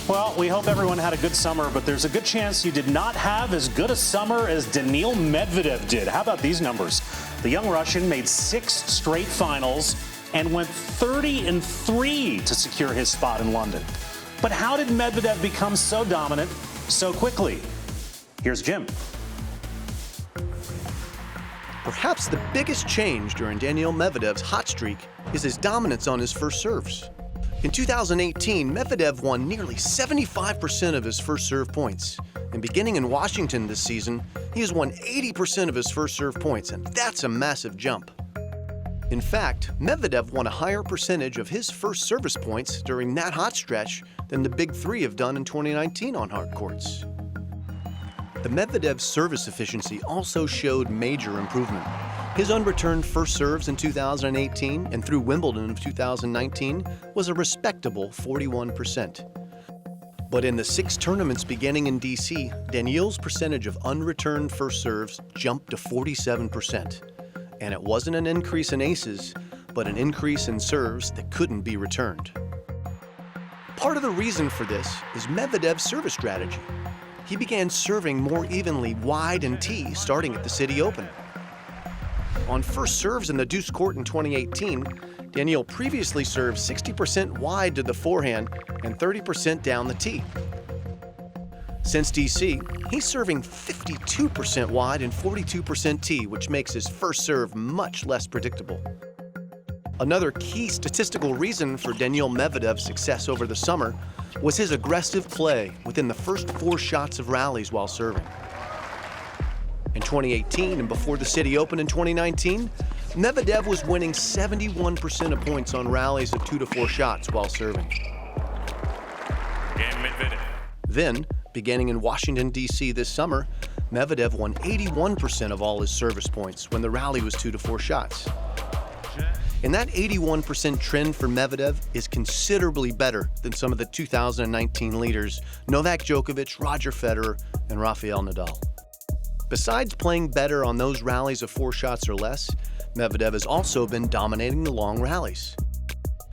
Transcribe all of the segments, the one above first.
Well, we hope everyone had a good summer, but there's a good chance you did not have as good a summer as Daniil Medvedev did. How about these numbers? The young Russian made 6 straight finals and went 30-3 to secure his spot in London. But how did Medvedev become so dominant so quickly? Here's Jim. Perhaps the biggest change during Daniil Medvedev's hot streak is his dominance on his first serves. In 2018, Medvedev won nearly 75% of his first serve points. And beginning in Washington this season, he has won 80% of his first serve points, and that's a massive jump. In fact, Medvedev won a higher percentage of his first service points during that hot stretch than the big three have done in 2019 on hard courts. The Medvedev service efficiency also showed major improvement. His unreturned first serves in 2018 and through Wimbledon of 2019 was a respectable 41%. But in the 6 tournaments beginning in DC, Daniil's percentage of unreturned first serves jumped to 47%. And it wasn't an increase in aces, but an increase in serves that couldn't be returned. Part of the reason for this is Medvedev's service strategy. He began serving more evenly wide and tee starting at the City Open. On first serves in the deuce court in 2018, Daniil previously served 60% wide to the forehand and 30% down the tee. Since DC, he's serving 52% wide and 42% tee, which makes his first serve much less predictable. Another key statistical reason for Daniil Medvedev's success over the summer was his aggressive play within the first 4 shots of rallies while serving. In 2018 and before the City Open in 2019, Medvedev was winning 71% of points on rallies of 2 to 4 shots while serving. Game Medvedev. Then, beginning in Washington, D.C. this summer, Medvedev won 81% of all his service points when the rally was 2 to 4 shots. And that 81% trend for Medvedev is considerably better than some of the 2019 leaders, Novak Djokovic, Roger Federer, and Rafael Nadal. Besides playing better on those rallies of 4 shots or less, Medvedev has also been dominating the long rallies.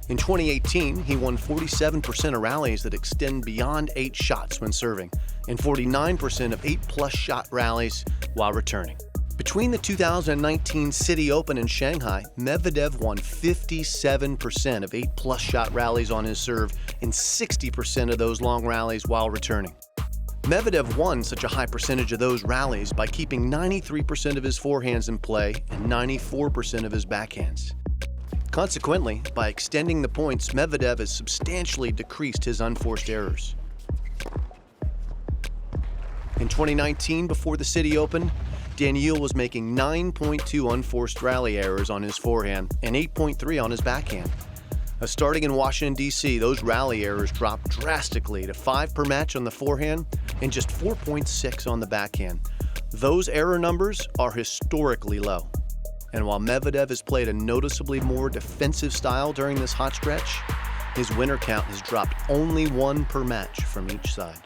In 2018, he won 47% of rallies that extend beyond 8 shots when serving, and 49% of 8+ shot rallies while returning. Between the 2019 City Open and Shanghai, Medvedev won 57% of 8+ shot rallies on his serve and 60% of those long rallies while returning. Medvedev won such a high percentage of those rallies by keeping 93% of his forehands in play and 94% of his backhands. Consequently, by extending the points, Medvedev has substantially decreased his unforced errors. In 2019, before the City Open, Daniil was making 9.2 unforced rally errors on his forehand and 8.3 on his backhand. Starting in Washington, D.C., those rally errors dropped drastically to 5 per match on the forehand and just 4.6 on the backhand. Those error numbers are historically low. And while Medvedev has played a noticeably more defensive style during this hot stretch, his winner count has dropped only 1 per match from each side.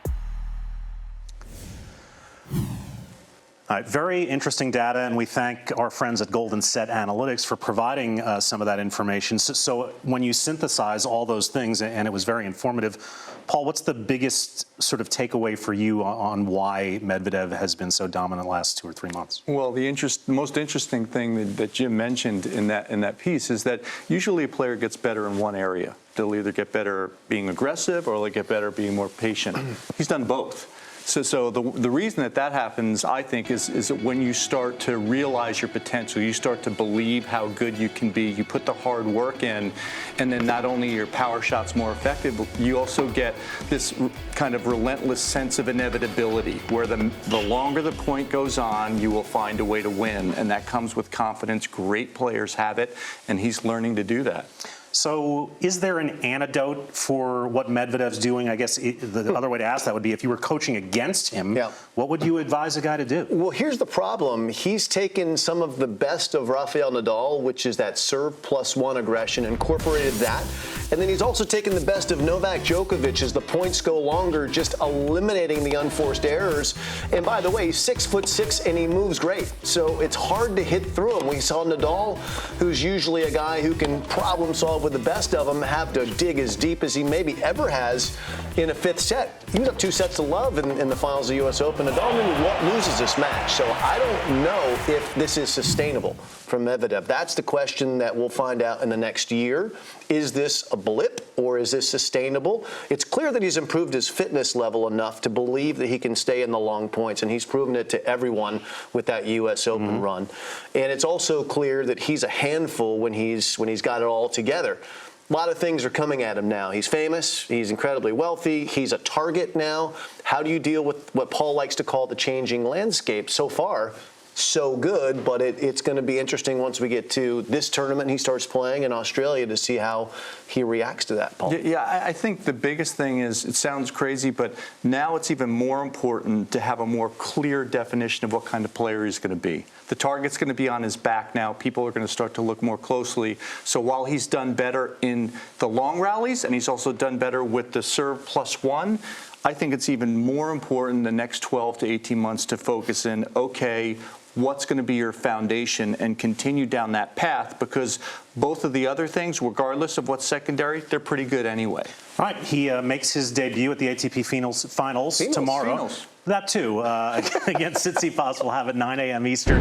All right, very interesting data, and we thank our friends at Golden Set Analytics for providing some of that information. So when you synthesize all those things, and it was very informative, Paul, what's the biggest sort of takeaway for you on why Medvedev has been so dominant the last 2 or 3 months? Well, the most interesting thing that Jim mentioned in that piece is that usually a player gets better in one area. They'll either get better being aggressive or they'll get better being more patient. He's done both. So the reason that happens, I think, is that when you start to realize your potential, you start to believe how good you can be, you put the hard work in, and then not only are your power shots more effective, but you also get this kind of relentless sense of inevitability, where the longer the point goes on, you will find a way to win, and that comes with confidence. Great players have it, and he's learning to do that. So is there an antidote for what Medvedev's doing? I guess the other way to ask that would be, if you were coaching against him, what would you advise a guy to do? Well, here's the problem. He's taken some of the best of Rafael Nadal, which is that serve +1 aggression, incorporated that, And then he's also taken the best of Novak Djokovic as the points go longer, just eliminating the unforced errors. And by the way, he's 6'6" and he moves great. So it's hard to hit through him. We saw Nadal, who's usually a guy who can problem solve with the best of them, have to dig as deep as he maybe ever has in a fifth set. He was up 2 sets to love in the finals of the U.S. Open. Nadal nearly loses this match. So I don't know if this is sustainable from Medvedev. That's the question that we'll find out in the next year. Is this a blip or is this sustainable? It's clear that he's improved his fitness level enough to believe that he can stay in the long points, and he's proven it to everyone with that U.S. Open run. And it's also clear that he's a handful when he's got it all together. A lot of things are coming at him now. He's famous. He's incredibly wealthy. He's a target now. How do you deal with what Paul likes to call the changing landscape? So far, so good, but it's going to be interesting once we get to this tournament and he starts playing in Australia to see how he reacts to that, Paul. Yeah, I think the biggest thing is, it sounds crazy, but now it's even more important to have a more clear definition of what kind of player he's going to be. The target's going to be on his back now. People are going to start to look more closely. So while he's done better in the long rallies, and he's also done better with the serve +1, I think it's even more important the next 12 to 18 months to focus in, okay, what's going to be your foundation, and continue down that path, because both of the other things, regardless of what's secondary, they're pretty good anyway. All right, he makes his debut at the ATP finals tomorrow. Finals. That too, against Tsitsipas. We'll have at 9 a.m. Eastern.